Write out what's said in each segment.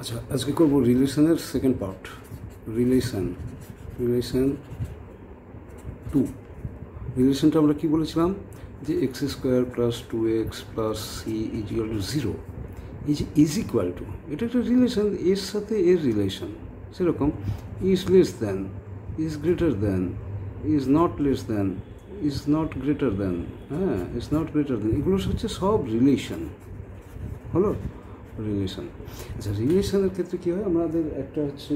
আচ্ছা, আজকে করব রিলেশনের সেকেন্ড পার্ট। Relation to. রিলেশনটা আমরা কি বলেছিলাম যে x square plus 2x plus c is equal to 0 is equal to, এটা একটা রিলেশন, এর সাথে এর রিলেশন। সেরকম is less than, is greater than, is not less than, is not greater than, হ্যাঁ ইজ নট গ্রেটার দ্যান, এগুলো হচ্ছে সব রিলেশন। হলো রিলেশন। আচ্ছা, রিলেশনের ক্ষেত্রে কী হয়, আমাদের একটা হচ্ছে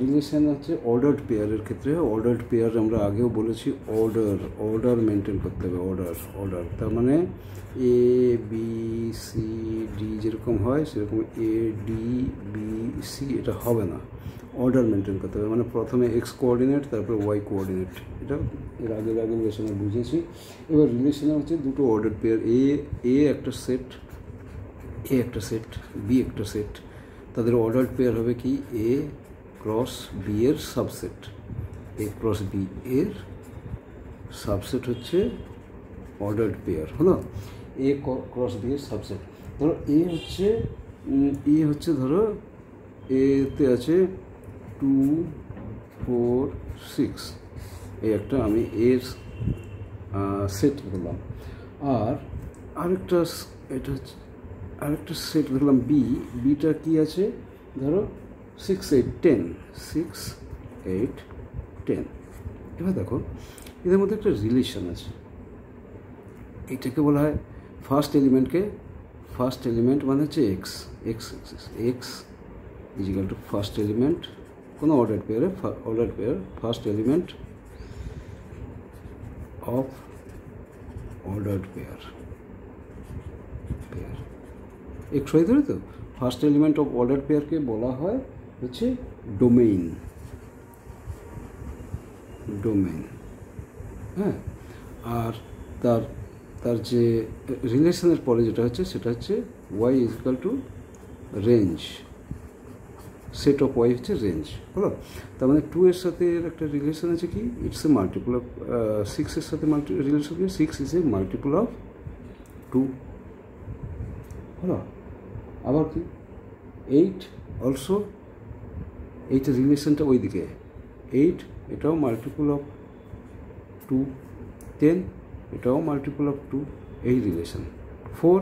রিলেশন হচ্ছে অর্ডার্ড পেয়ারের ক্ষেত্রে। অর্ডার্ড পেয়ার আমরা আগেও বলেছি, অর্ডার মেনটেন করতে হবে। অর্ডার তার মানে এ বি সি ডি যেরকম হয় সেরকম এ ডি বি সি এটা হবে না, অর্ডার মেনটেন করতে হবে। মানে প্রথমে এক্স কোঅর্ডিনেট, তারপরে ওয়াই কোঅর্ডিনেট, এটা এর আগে রিলেশনে বুঝেছি। এবার রিলেশনে হচ্ছে দুটো অর্ডার পেয়ার, এ একটা সেট, এ একটা সেট, বি একটা সেট, তাদের অর্ডার্ড পেয়ার হবে কি এ ক্রস বি এর সাবসেট। এ ক্রস বি এর সাবসেট হচ্ছে অর্ডার্ড পেয়ার। হলো এ ক্রস বি এর সাবসেট। ধরো এ হচ্ছে ধরো এতে আছে 2 4 6, এই একটা আমি এর সেট করলাম। আর আরেকটা এটা হচ্ছে আরেকটা সেট ধরলাম বিটা কি আছে ধরো 6 8 10, 6 8 10। এবার দেখো এদের মধ্যে একটা রিলেশন আছে, এটাকে বলা হয় ফার্স্ট এলিমেন্ট মানে হচ্ছে x is equal to first element, কোনো order pair first element of ordered pair x y ধরে তো ফার্স্ট এলিমেন্ট অফ অর্ডার পেয়ারকে বলা হয় হচ্ছে ডোমেইন। হ্যাঁ, আর তার যে রিলেশনের পরে যেটা হচ্ছে সেটা হচ্ছে y is equal to range, set of y হচ্ছে রেঞ্জ। হলো, তার মানে 2 এর সাথে এর একটা রিলেশন আছে কি, ইটস এ মাল্টিপল অফ 6 এর সাথে রিলেশন কি, 6 ইজ এ মাল্টিপল অফ 2। হলো, আবার কি 8 অলসো, এইটা রিলেশনটা ওই দিকে 8 এটাও মাল্টিপল অফ 2, 10 এটাও মাল্টিপল অফ 2, এই রিলেশন। 4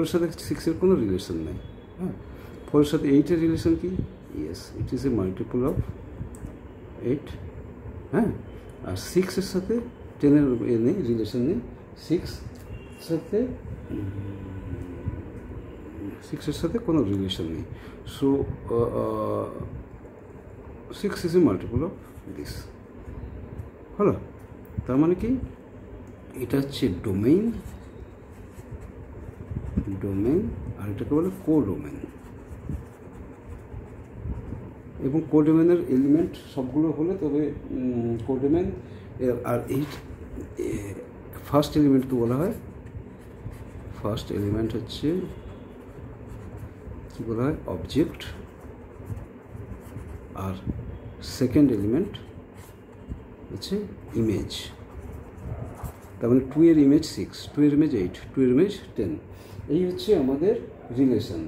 এর সাথে 6 এর কোনো রিলেশন নেই। হ্যাঁ, 4 এর সাথে 8 এর রিলেশন কি, yes it is a multiple of 8। হ্যাঁ, আর 6 এর সাথে 10 এর নেই, রিলেশন নেই। 6 এর সাথে কোনো রিলেশন নেই। So 6 is a multiple of this. হলো, তার মানে কি এটা হচ্ছে ডোমেইন, আর এটাকে বলে কোডোমেইন। এবং কোডোমেইনের এলিমেন্ট সবগুলো হলে তবে কোডোমেইন। আর এই ফার্স্ট এলিমেন্টকে বলা হয়, ফার্স্ট এলিমেন্ট হচ্ছে কি বলা হয় অবজেক্ট, আর সেকেন্ড এলিমেন্ট হচ্ছে ইমেজ। তার মানে 2 এর ইমেজ 6, 2 এর ইমেজ 8, 2 এর ইমেজ 10, এই হচ্ছে আমাদের রিলেশন।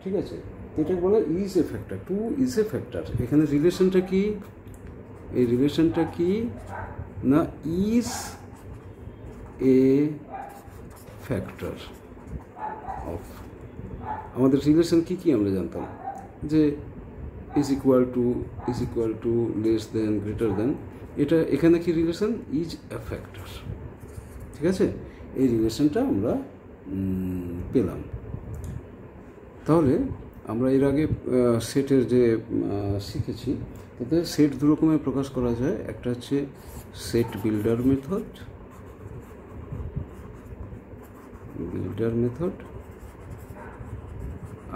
ঠিক আছে, এটাকে বলা is a factor, 2 is a factor. এখানে রিলেশনটা কি, এই রিলেশনটা কি না, ইজ এ ফ্যাক্টর অফ। আমাদের রিলেশন কি আমরা জানতাম যে is equal two less than greater than, এটা এখানে কি রিলেশন, ইজ এ ফ্যাক্টর। ঠিক আছে, এই রিলেশনটা আমরা পেলাম। তাহলে আমরা এর আগে সেটের যে শিখেছি তাতে সেট দু রকমের প্রকাশ করা যায়, একটা হচ্ছে সেট বিল্ডার মেথড,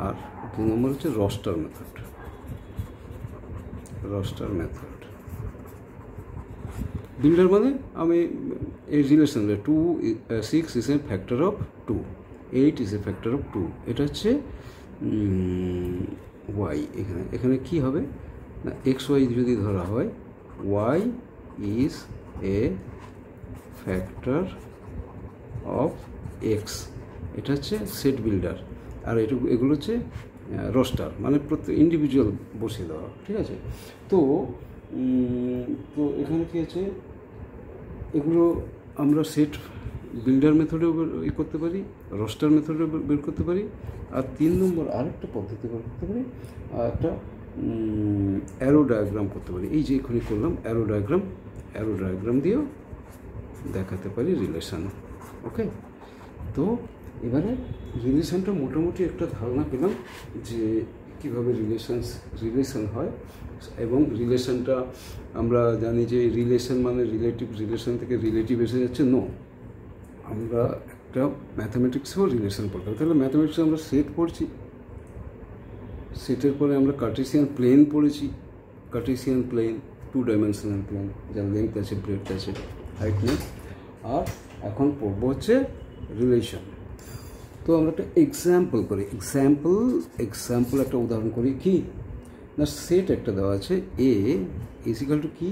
আর 2 নম্বর হচ্ছে রস্টার মেথড। বিল্ডার মানে আমি এই relation 6 is a factor of 2, 8 is a factor of 2, এটা হচ্ছে ওয়াই। এখানে কি হবে না, এক্স ওয়াই যদি ধরা হয়, y is a factor of x, এটা হচ্ছে সেট বিল্ডার। আর এগুলো হচ্ছে রোস্টার, মানে প্রত্যেক ইন্ডিভিজুয়াল বসিয়ে দেওয়া, ঠিক আছে। তো তো এখানে কী আছে, এগুলো আমরা সেট বিল্ডার মেথডেও করতে পারি, রোস্টার মেথডেও বের করতে পারি, আর 3 নম্বর আরেকটা পদ্ধতি বের করতে পারি, আর একটা অ্যারো ডায়াগ্রাম করতে পারি। এই যে এখানে করলাম অ্যারো ডায়াগ্রাম দিয়েও দেখাতে পারি রিলেশান। ওকে, তো এবারে রিলেশানটা মোটামুটি একটা ধারণা পেলাম যে কীভাবে রিলেশান হয়, এবং রিলেশানটা আমরা জানি যে রিলেশান মানে রিলেটিভ, রিলেশান থেকে রিলেটিভ এসে যাচ্ছে। নো, আমরা একটা ম্যাথামেটিক্সেও রিলেশান পড়তে হবে। তাহলে ম্যাথামেটিক্সে আমরা সেট পড়ছি, সেটের পরে আমরা কার্টেসিয়ান প্লেন পড়েছি, কার্টেসিয়ান প্লেন 2 ডাইমেনশনাল প্লেন, যার লেন্থ আছে, ব্রেডথ আছে, হাইট নেই। আর এখন পড়বো হচ্ছে রিলেশন। তো আমরা একটা এক্সাম্পল করি, এক্সাম্পল একটা উদাহরণ করি। কি না, সেট একটা দেওয়া আছে এ ইজিক্যাল টু কি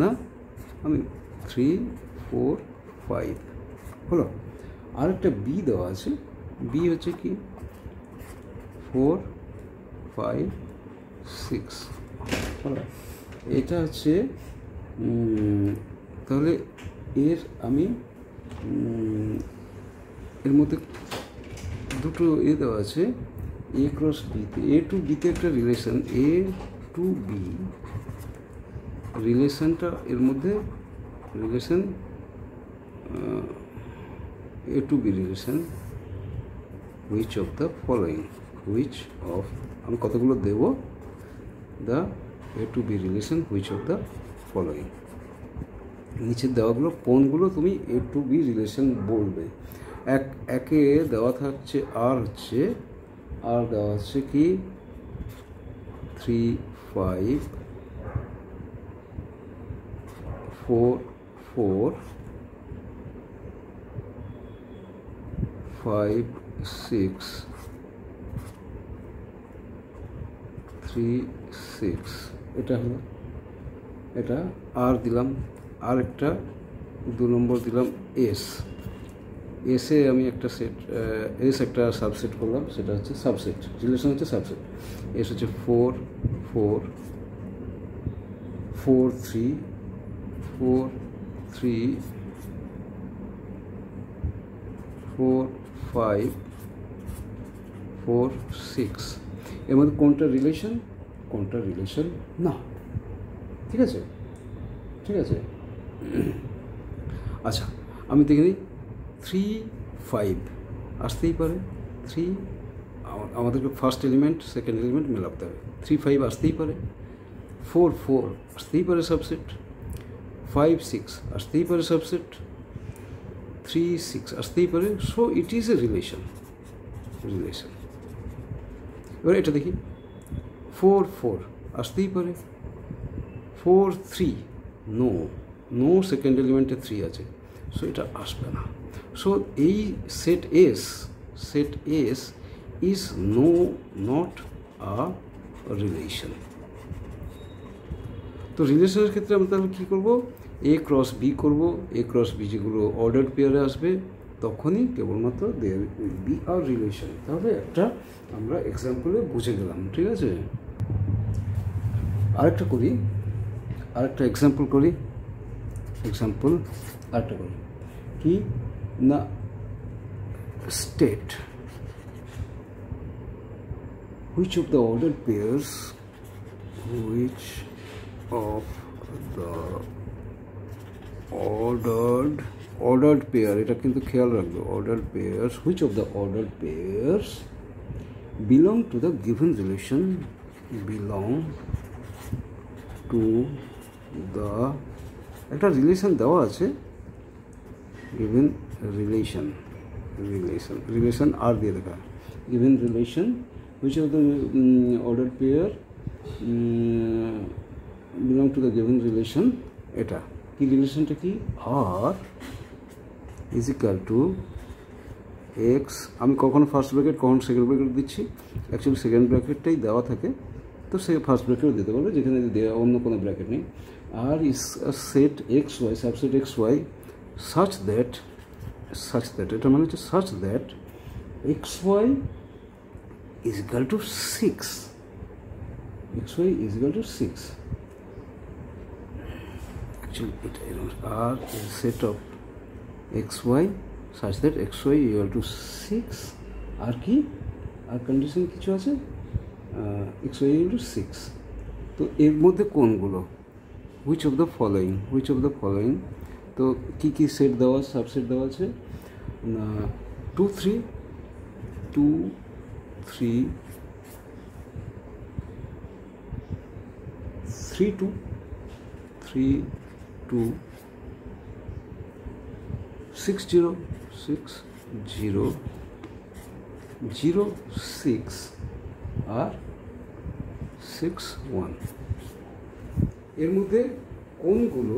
না, আমি 3, 4, 5 হলো। আরেকটা বি দেওয়া আছে, বি হচ্ছে কি 4, 5, 6 হলো। এটা হচ্ছে তাহলে এর আমি এর মধ্যে দুটো দেওয়া আছে, এ ক্রস বিতে, এ টু বিতে একটা রিলেশন, এ টু বি রিলেশনটা, এর মধ্যে relation A to B relation which of the following, আমি কতগুলো দেব, the A to B relation which of the following. নিচের দেওয়াগুলো কোনগুলো তুমি এ টু বি রিলেশন বলবে। একে দেওয়া থাকছে আর দেওয়া হচ্ছে কি 3, 5, 4, 4, 5, 6, 3, 6 এটা হলো, এটা আর দিলাম, আর একটা 2 নম্বর দিলাম এসে আমি একটা সেট একটা সাবসেট করলাম, সেটা হচ্ছে সাবসেট, রিলেশন হচ্ছে সাবসেট। এস হচ্ছে 4, 4, 4, 3, 4, 3, 4, 5, 4, 6। এর মধ্যে কোনটা রিলেশন না, ঠিক আছে। আচ্ছা, আমি দেখে নিই 3, 5 আসতেই পারে, 3 আমাদেরকে ফার্স্ট এলিমেন্ট সেকেন্ড এলিমেন্ট মেলাতে হবে, 3, 5 আসতেই পারে, 4, 4 আসতেই পারে সাবসেট, 5, 6 আসতেই পারে সাবসেট, 3, 6 আসতেই পারে। So it is a relation. এবার এটা দেখি, 4, 4 আসতেই পারে, 4, 3 নো সেকেন্ড এলিমেন্টে 3 আছে, সো এটা আসবে না। সো এই set S is not a relation. তো রিলেশনের ক্ষেত্রে আমরা তাহলে কী করবো, এ ক্রস বি করবো, এ ক্রস বি যেগুলো অর্ডার্ড পেয়ারে আসবে তখনই কেবলমাত্র there will be a relation. তাহলে একটা আমরা এক্সাম্পলে বুঝে গেলাম, ঠিক আছে। আরেকটা এক্সাম্পল করি কি না, state which of the ordered pairs ordered pair, এটা কিন্তু খেয়াল রাখবে, ordered pairs, which of the ordered pairs belong to the given relation, একটা রিলেশন দেওয়া আছে, given relation আর দিয়ে দেখা, given relation which of the ordered pair belong to the given relation, এটা কি রিলেশনটা কি, আর ইজ ইকুয়াল টু এক্স, আমি কখনো ফার্স্ট ব্র্যাকেট কখনো সেকেন্ড ব্র্যাকেট দিচ্ছি, অ্যাকচুয়ালি সেকেন্ড ব্র্যাকেটটাই দেওয়া থাকে, তো সে ফার্স্ট ব্র্যাকেটও দিতে পারবে যেখানে অন্য কোনো ব্র্যাকেট নেই। R is set X Y, subset X Y such that এটা মানে হচ্ছে such that is equal to 6. xy is equal to 6. Actually, R is a set of xy such that xy is equal to 6. আর কি আর condition কিছু আছে xy is equal to 6. তো এর মধ্যে কোনগুলো which of the following তো কি কি সেট দেওয়া সাবসেট দেওয়া আছে 2 3 2 3 3 2 3 2 6 0 6 0 0 6 আর 6 1 এর মধ্যে কোনগুলো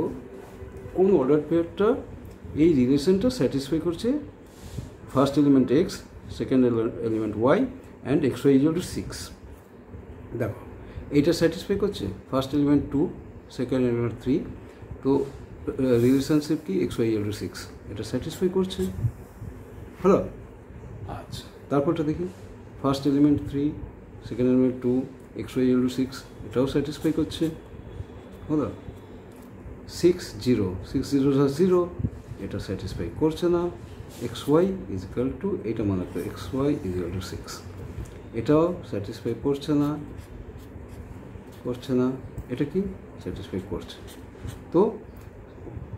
কোন অর্ডার পেয়ারটা এই রিলেশনটা স্যাটিসফাই করছে first element x second element y and x y equal to 6 দেখো এইটা স্যাটিসফাই করছে ফার্স্ট এলিমেন্ট 2 সেকেন্ড এলিমেন্ট 3 তো রিলেশনশিপ কি এক্স ওয়াই ইকুয়াল টু 6 এটা স্যাটিসফাই করছে হলো আচ্ছা তারপরটা দেখি first element 3 second element 2 x y equal to 6 এটাও স্যাটিসফাই করছে হলো 6 0 6 0 0 এটা স্যাটিসফাই করছে না x y is equal to এটা মনে রাখবে x y is equal to 6 এটাও স্যাটিসফাই করছে না এটা কি স্যাটিসফাই করছে তো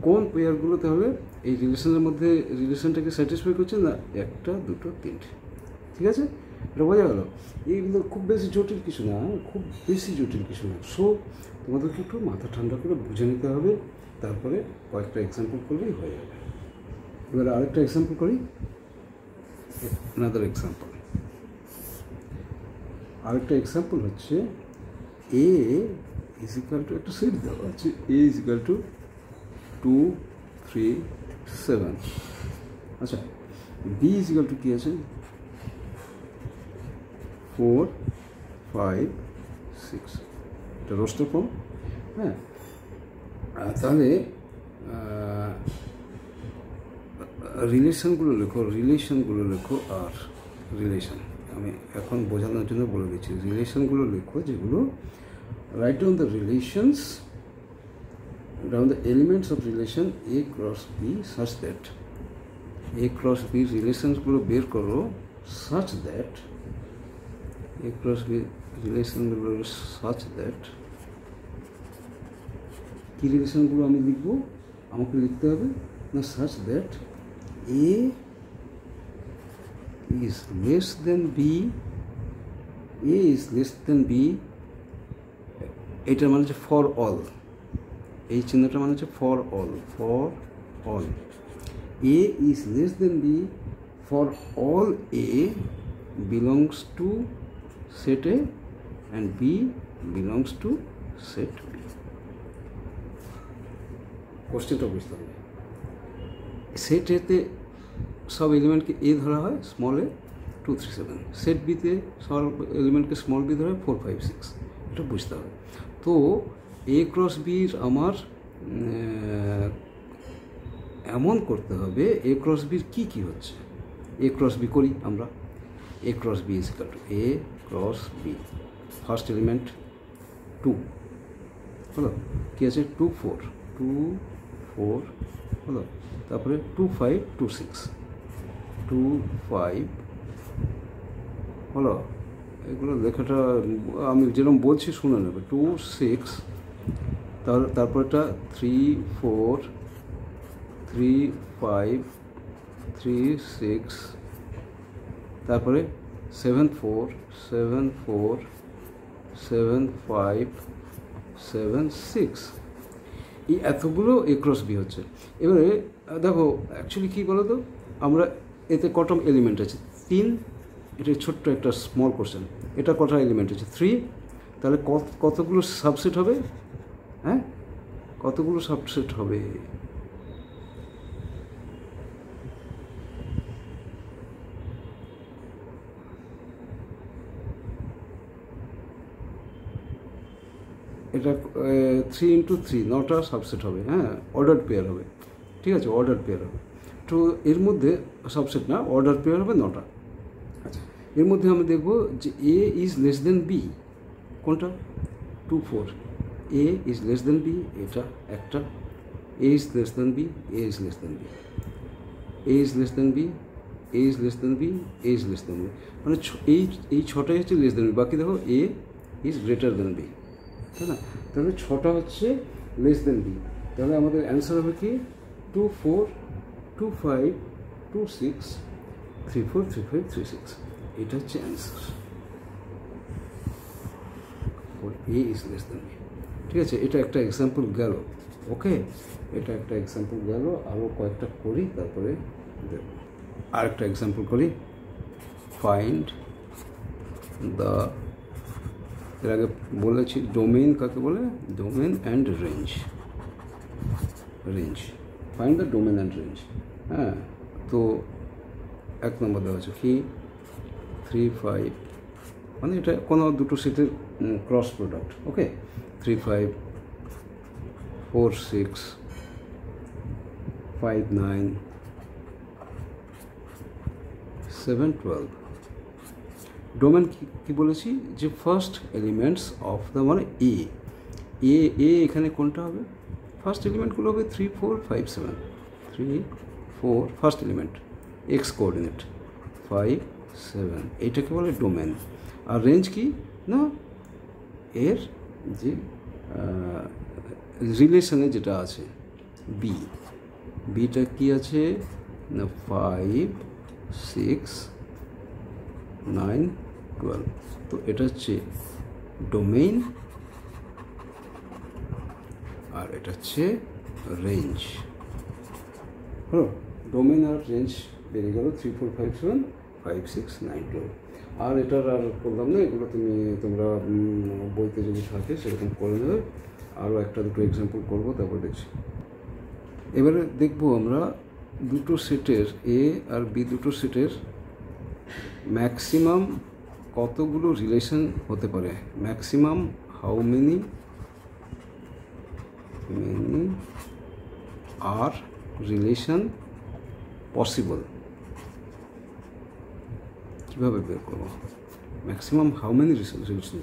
কোন পেয়ারগুলো তাহলে এই রিলেশনের মধ্যে রিলেশনটাকে স্যাটিসফাই করছে না 1 2 3 ঠিক আছে এটা বোঝা গেল এইগুলো খুব বেশি জটিল কিছু না সো তোমাদেরকে একটু মাথা ঠান্ডা করে বুঝে নিতে হবে তারপরে কয়েকটা এক্সাম্পল করলেই হয়ে যাবে এবার আরেকটা এক্সাম্পল করি আরেকটা এক্সাম্পল হচ্ছে এ ইজ ইকুয়াল টু একটা সেট দেওয়া আছে এ ইজ ইকুয়াল টু 2 3 7 আচ্ছা বি ইজ ইকুয়াল টু কি আছে 4 5 6 এটা রোস্টার ফর্ম হ্যাঁ তাহলে রিলেশনগুলো লেখো আর রিলেশন আমি এখন বোঝানোর জন্য বলে দিচ্ছি রিলেশনগুলো লেখো যেগুলো write down the relations down the elements of relation A cross B such that A cross B রিলেশনসগুলো বের করো such that A cross B রিলেশনগুলো সাচ দ্যাট কি রিলেশনগুলো আমি লিখবো আমাকে লিখতে হবে না such that A is less than b এটার মানে হচ্ছে ফর অল এই চিহ্নটা মানে হচ্ছে for all a is less than b for all a belongs to set a and b belongs to set b কোশ্চেনটা বুঝতে হবে সেট এতে সব এলিমেন্টকে এ ধরা হয় স্মল এ 2 3 7 সেট বিতে সব এলিমেন্টকে স্মল বি ধরা হয় 4 5 6 এটা বুঝতে হবে তো এ ক্রস বির আমার এমন করতে হবে এ ক্রস বির কী হচ্ছে এ ক্রস বি করি আমরা A cross B is equal to A cross B first element 2 হলো কী আছে 2 4 হলো তারপরে 2 5 2 6 2 5 হলো এগুলো লেখাটা আমি যেরকম বলছি শুনে নেবে 2 6 তারপরটা 3 4 3 5 3 6 তারপরে 7 4 7 4 7 5 7 6 এই এতগুলো এ ক্রস বি হচ্ছে এবারে দেখো অ্যাকচুয়ালি কী বলো তো আমরা এতে কটা এলিমেন্ট আছে 3 এটা ছোট্ট একটা স্মল কোশ্চেন এটা কটা এলিমেন্ট আছে 3 তাহলে কতগুলো সাবসেট হবে হ্যাঁ কতগুলো সাবসেট হবে এটা 3 × 3 9টা সাবসেট হবে হ্যাঁ অর্ডার পেয়ার হবে ঠিক আছে অর্ডার পেয়ার হবে তো এর মধ্যে সাবসেট না অর্ডার পেয়ার হবে 9টা আচ্ছা এর মধ্যে আমরা দেখব যে A is less than B, কোনটা? 2 4, A is less than B, এটা একটা। A is less than B, A is less than B, A is less than B, A is less than B, A is less than B, মানে এই ছটাই হচ্ছে less than B. বাকি দেখো A is greater than B, তাই না? তাহলে ছটা হচ্ছে লেস দেন বি। তাহলে আমাদের অ্যান্সার হবে কি 2 4 2 5 2 6 3 4 3 5 3 6, এটা হচ্ছে answer. A is less than B. ঠিক আছে, এটা একটা এক্সাম্পল গেল। ওকে, এটা একটা এক্সাম্পল গেল। আরও কয়েকটা করি, তারপরে দেখব। আর একটা এক্সাম্পল করি। ফাইন্ড দ্য, এর আগে বলেছি ডোমেইন কাকে বলে, domain and range. Find the domain and range. হ্যাঁ, তো 1 নম্বর দেওয়া আছে কি 3 5, মানে এটা কোনো দুটো সেটের ক্রস প্রোডাক্ট। ওকে, 3 5 4 6 5 9 7 12। ডোমেন কি বলেছি যে ফার্স্ট এলিমেন্টস অফ দ্য, মানে এ এখানে কোনটা হবে? ফার্স্ট এলিমেন্টগুলো হবে 3 4 5 7, 3 4 ফার্স্ট এলিমেন্ট, এক্স কোঅর্ডিনেট 5 7, এইটাকে বলে ডোমেন। আর রেঞ্জ কি না, এর যে রিলেশনে যেটা আছে বিটা কি আছে না 5 6 9 12, তো এটা হচ্ছে ডোমেইন আর এটা হচ্ছে রেঞ্জ। হলো, ডোমেইন আর রেঞ্জ বেরিয়ে গেল 3 4 5 7 5 6 9 12। আর এটার আর করলাম না, এগুলো তোমরা বইতে যদি থাকে সেরকম করে নেবে। আরও একটা দুটো এক্সাম্পল করবো, তারপর দেখছি। এবারে দেখবো আমরা দুটো সেটের, এ আর বি দুটো সেটের ম্যাক্সিমাম কতগুলো রিলেশন হতে পারে। Maximum how many are relation possible, কীভাবে বের করবো? ম্যাক্সিমাম হাউ মেনি রিলেশন,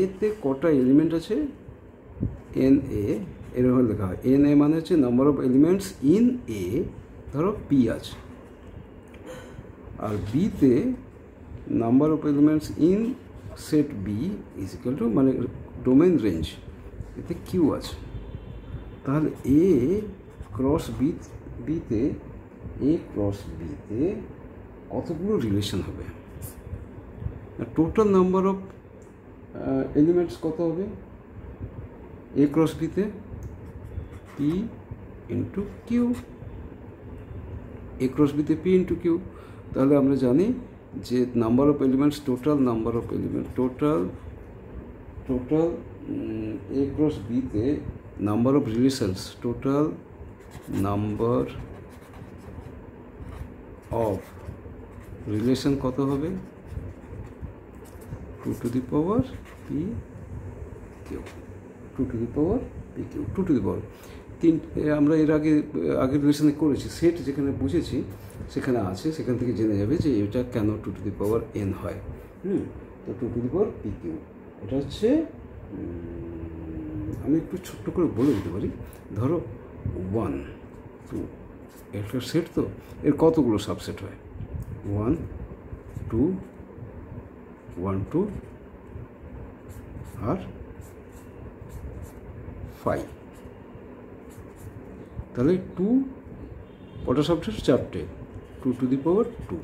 এতে কটা এলিমেন্ট আছে, এন এ, এরকম লেখা হয়। এন এ মানে হচ্ছে number of elements in A, ধরো পি আছে। আর বিতে number of elements in set B is equal to, মানে ডোমেন রেঞ্জ, এতে কিউ আছে। তাহলে এ ক্রস বিতে কতগুলো রিলেশন হবে? টোটাল নাম্বার অফ এলিমেন্টস কত হবে এ ক্রস বিতে? P into Q, A cross বিতে পি ইন্টু কিউ। তাহলে আমরা জানি যে number of elements, total A cross বিতে number of relations, total number of relation কত হবে? 2 to the power P Q, 2 to the power P Q, 2 to the power 3। আমরা এর আগের রিলেশনে করেছি, সেট যেখানে বুঝেছি সেখানে আছে, সেখান থেকে জেনে যাবে যে এটা কেন 2 টু দি পাওয়ার এন হয়। তো 2 to the power P q, এটা হচ্ছে, আমি একটু ছোট্ট করে বলে দিতে পারি। ধরো 1 2, একটা সেট, তো এর কতগুলো সাবসেট হয়? 1 2 1 2 আর 5। তাহলে 2 কটা সাবসেট? 4টে, 2 টু দি পাওয়ার 2।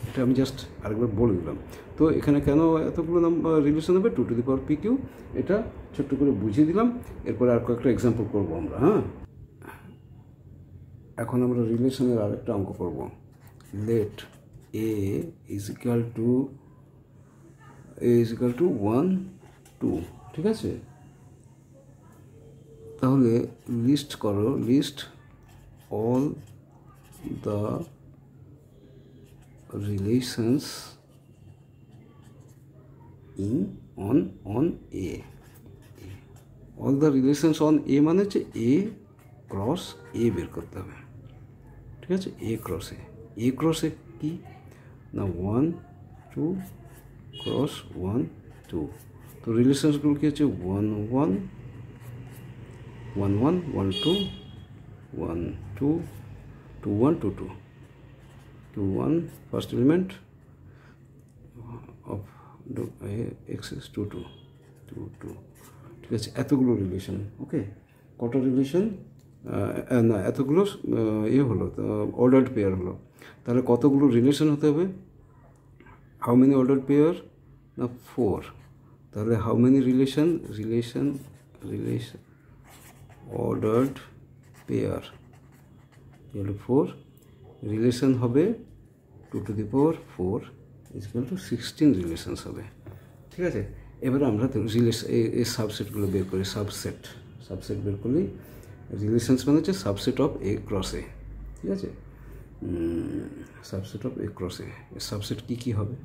এটা আমি জাস্ট আরেকবার বলে দিলাম। তো এখানে কেন এতগুলো নাম্বার রিলেশন হবে? 2 to the power P q, এটা ছোট্ট করে বুঝিয়ে দিলাম। এরপরে আর কয়েকটা এক্সাম্পল করবো আমরা। হ্যাঁ, এখন আমরা রিলেশনের আরেকটা অঙ্ক করব। Let A is equal to 1 2, ঠিক আছে? তাহলে লিস্ট করো, list all the relations on A। All the relations on A মানে হচ্ছে এ ক্রস এ বের করতে হবে, ঠিক আছে? এ ক্রস এ কি না 1 2 ক্রস 1 2। তো রিলেশনসগুলো কী হচ্ছে 1 1 1 1 1 2 1 2 2 1 2 2 2 1 ফার্স্ট এলিমেন্ট অফ এক্সেস 2 2 2 2। ঠিক আছে, এতগুলো রিলেশন। ওকে, কটা রিলেশন? না, এতগুলো হলো, অর্ডার্ড পেয়ার হলো। তাহলে কতগুলো রিলেশন হতে হবে? How many ordered pair? না 4। তাহলে how many relation ordered pair হলো 4। রিলেশন হবে 2 to the power 4 equal to 16 relations হবে। ঠিক আছে, এবারে আমরা এই সাবসেটগুলো বের করি। সাবসেট বের করলেই রিলেশনস মানে হচ্ছে subset of A cross A. ঠিক আছে, subset of A cross A. Subset কী কী হবে?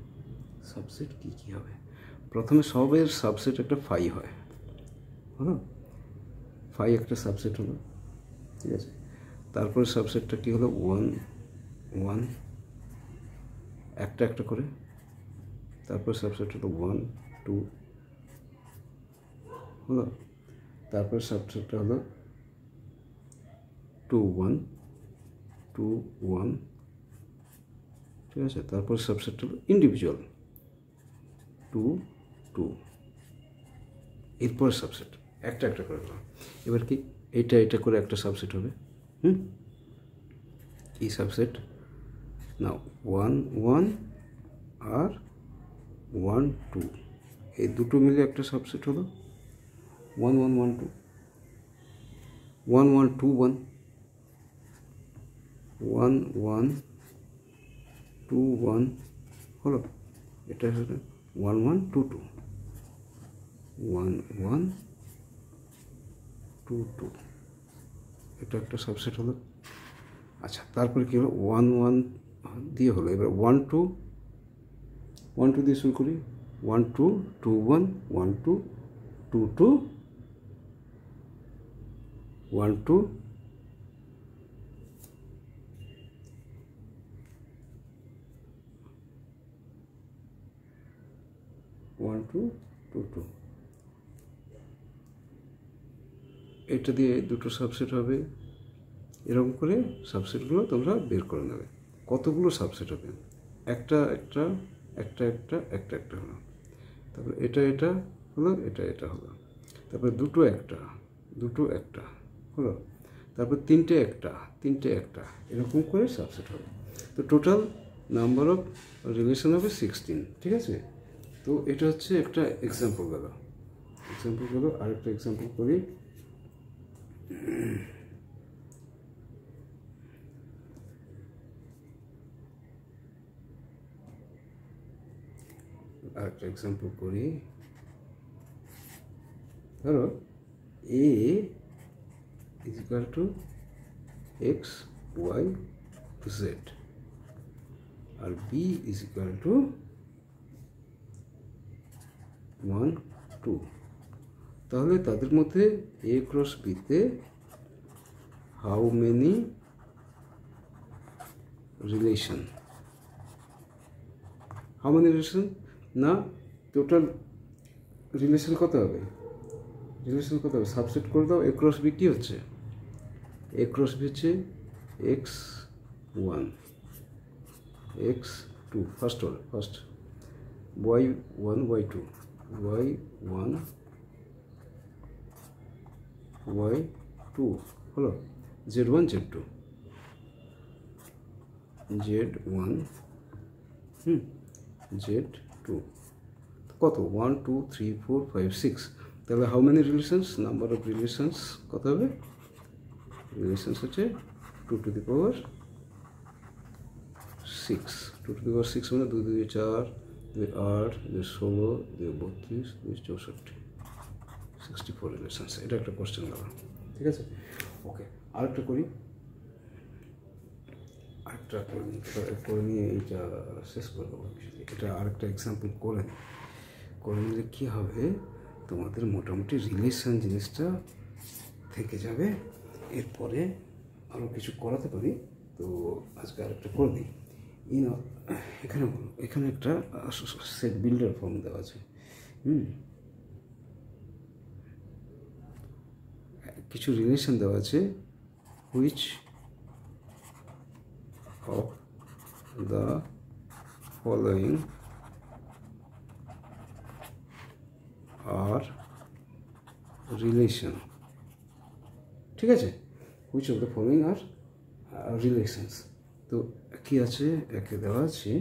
প্রথমে সবের সাবসেট একটা ফাই হয়, হলো ফাই একটা সাবসেট হলো। ঠিক আছে, তারপরে সাবসেটটা কী হলো 1 1 একটা করে। তারপর সাবসেট হলো 1 2 হলো। তারপর সাবসেটটা হলো 2 1 2 1। ঠিক আছে, তারপর সাবসেট হলো ইন্ডিভিজুয়াল 2 2। এরপর সাবসেট একটা করে হলো। এবার কি এটা করে একটা সাবসেট হবে। এই সাবসেট না 1 1 আর 1 2, এই দুটো মিলে একটা সাবসেট হলো 1 1 1 2 1 1 2 1 1 1 2 1 হলো। এটা হলো 1 1 2 2 1 1 2 2। এটা একটা সাবসেট হলো। আচ্ছা, তারপরে কী হলো 1 1 দিয়ে হলো। এবার 1 2 দিয়ে শুরু করি। 1 2 2 1 1 2 2 2 1 2 1 2 2 2। এটা দিয়ে দুটো সাবসেট হবে। এরকম করে সাবসেটগুলো তোমরা বের করে নেবে। কতগুলো সাবসেট হবে? একটা হলো। তারপর এটা হলো, এটা হলো। তারপরে দুটো একটা হলো। তারপর তিনটে একটা এরকম করে সাবসেট হবে। তো টোটাল নাম্বার অফ রিলেশন হবে 16। ঠিক আছে, তো এটা হচ্ছে একটা এক্সাম্পল গেল। আরেকটা এক্সাম্পল করি। ধরো a is equal to x y z R b is equal to 1 2। তাহলে তাদের মধ্যে a ক্রস b তে হাউ মেনি রিলেশন না টোটাল রিলেশন কত হবে? সাবসেট করে দাও। a ক্রস b কী হচ্ছে? a ক্রস b হচ্ছে x1 x2 first y1 y2 y1 y2 হলো z1 z2 z1 z2 কত 1 2 3 4 5 6। তাহলে how many relations? Number of relations কত হবে? রিলেশনস হচ্ছে 2 to the power 6। 2 to the power 6 মানে 2 2 4 2 8 2 16 2 32 2 64 64 রিলেশনস। এটা একটা কোশ্চেন দেওয়া। ঠিক আছে, ওকে। আরেকটা করি করে নিয়ে এইটা শেষ করে দেবো। এটা আরেকটা এক্সাম্পল করে নিলে কী হবে, তোমাদের মোটামুটি রিলেশন জিনিসটা থেকে যাবে। এরপরে আরও কিছু করাতে পারি, তো আজকে আরেকটা করে দিই। এখানে এখানে একটা সেট বিল্ডার ফর্ম দেওয়া আছে। কিছু রিলেশন দেওয়া আছে, which of the following are relation, ঠিক আছে, which of the following are relations. তো কি আছে, একে দেওয়া আছে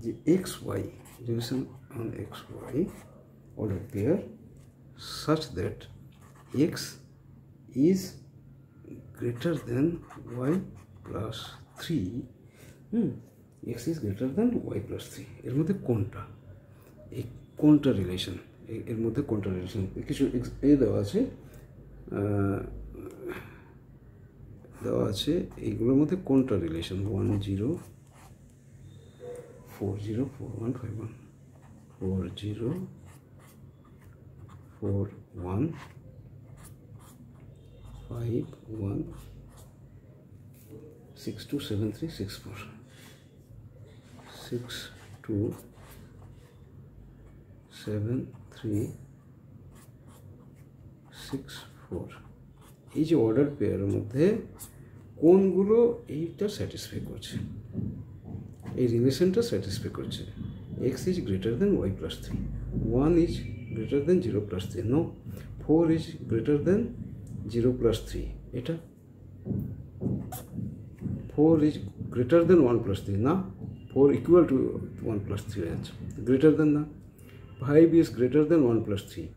যে x y relation on x y order pair such that x is greater than y plus 3, x is greater than y plus 3, এর মধ্যে কোনটা, এই কোনটা রিলেশন, এর মধ্যে কোনটা রিলেশন, কিছু এ দেওয়া আছে, এইগুলোর মধ্যে কোনটা রিলেশন, 1 0 4 0 4 1 5 1 4 0 4 1 5 1 6 2 7 3 6 4 6 2 7 3 6 4, এই যে অর্ডার পেয়ারের মধ্যে কোনগুলো এইটা স্যাটিসফাই করছে, এই রিলেশনটা স্যাটিসফাই করছে। X is greater than y plus 3, 1 is greater than 0 plus 3, no, 4 is greater than 0 plus 3, এটা 4 ইজ গ্রেটার দেন 1 প্লাস 3, না, 4 ইকুয়াল টু 1 প্লাস 3 আছে, গ্রেটার দেন না, 5 ইজ গ্রেটার দেন 1 প্লাস 3,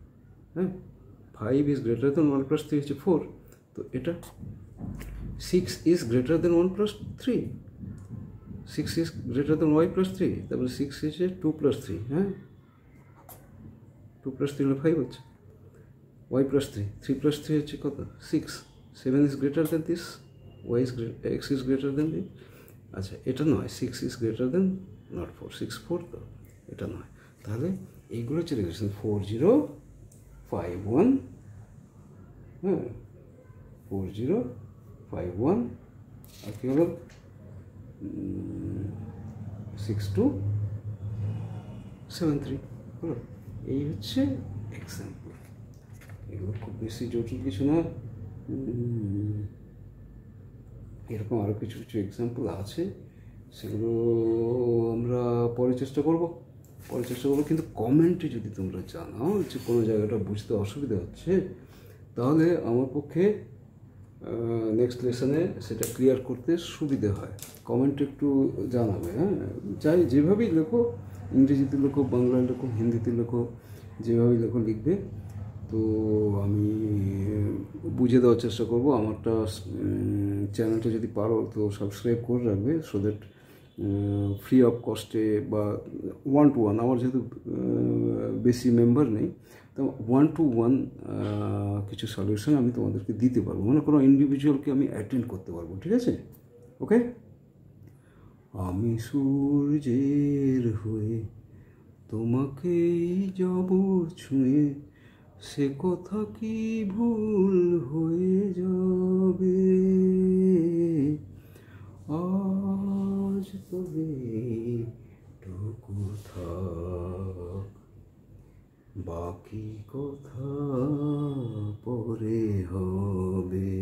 হ্যাঁ, 5 ইজ গ্রেটার দেন 1 প্লাস 3 হচ্ছে 4, তো এটা 6 is greater than 1 plus 3, 6 is greater than y plus 3, তারপরে 6 is 2 plus 3, হ্যাঁ, 2 প্লাস 3 হলে 5 হচ্ছে, ওয়াই প্লাস 3, 3 প্লাস 3 হচ্ছে কত, 6, 7 is greater than this, y is x is greater than this, আচ্ছা এটা নয়, 6 ইজ গ্রেটার দেন নট 4, 6 4, তো এটা নয়, তাহলে এইগুলো হচ্ছে রিলেশন 4 0 5 1, হ্যাঁ 4 0 5 1, আর কি হলো 6 2 7 3, হলো, এই হচ্ছে এক্সাম্পল, এগুলো খুব বেশি জটিল কিছু না, এরকম আরও কিছু কিছু এক্সাম্পল আছে, সেগুলো আমরা পরে চেষ্টা করবো, কিন্তু কমেন্টে যদি তোমরা জানাও যে কোনো জায়গাটা বুঝতে অসুবিধা হচ্ছে, তাহলে আমার পক্ষে নেক্সট লেসনে সেটা ক্লিয়ার করতে সুবিধে হয়, কমেন্টে একটু জানাবে, হ্যাঁ, চাই যেভাবেই লেখো, ইংরেজিতে লেখো, বাংলায় লেখো, হিন্দিতে লেখো, যেভাবেই লেখো লিখবে, তো আমি বুঝে দেওয়ার চেষ্টা করবো। আমারটা চ্যানেলটা যদি পারো তো সাবস্ক্রাইব করে রাখবে, সো দ্যাট ফ্রি অফ কস্টে বা 1 to 1, আমার যেহেতু বেশি মেম্বার নেই, তো 1 to 1 কিছু সলিউশন আমি তোমাদেরকে দিতে পারবো, মানে কোনো ইন্ডিভিজুয়ালকে আমি অ্যাটেন্ড করতে পারবো, ঠিক আছে, ওকে। আমি সূর্যের হয়ে তোমাকেই যাব ছুঁয়ে, সে কথা কি ভুল হয়ে যাবে, আজ তবে টুকু থাক, বাকি কথা পরে হবে।